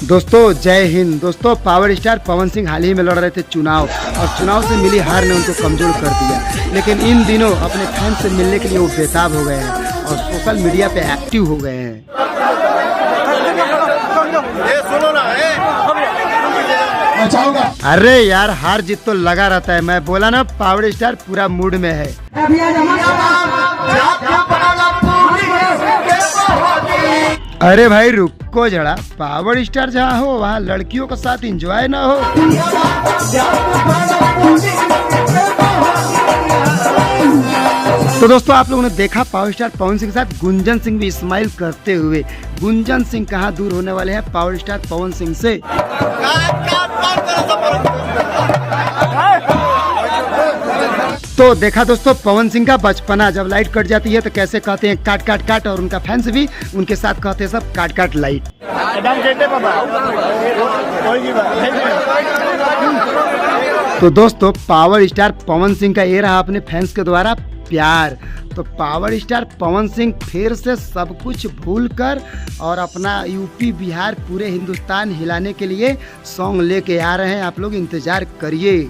दोस्तों जय हिंद। दोस्तों पावर स्टार पवन सिंह हाल ही में लड़ रहे थे चुनाव, और चुनाव से मिली हार ने उनको कमजोर कर दिया। लेकिन इन दिनों अपने फैन से मिलने के लिए वो बेताब हो गए हैं और सोशल मीडिया पे एक्टिव हो गए हैं। अरे यार, हार जीत तो लगा रहता है। मैं बोला ना, पावर स्टार पूरा मूड में है। अरे भाई रुको जरा, पावर स्टार जहाँ हो वहाँ लड़कियों के साथ एंजॉय ना हो। तो दोस्तों आप लोगों ने देखा पावर स्टार पवन सिंह के साथ गुंजन सिंह भी स्माइल करते हुए। गुंजन सिंह कहाँ दूर होने वाले हैं पावर स्टार पवन सिंह से। तो देखा दोस्तों पवन सिंह का बचपना, जब लाइट कट जाती है तो कैसे कहते हैं काट काट काट, और उनका फैंस भी उनके साथ कहते हैं सब काट काट लाइट। तो दोस्तों पावर स्टार पवन सिंह का ये रहा अपने फैंस के द्वारा प्यार। तो पावर स्टार पवन सिंह फिर से सब कुछ भूल कर और अपना यूपी बिहार पूरे हिंदुस्तान हिलाने के लिए सॉन्ग लेके आ रहे हैं। आप लोग इंतजार करिए।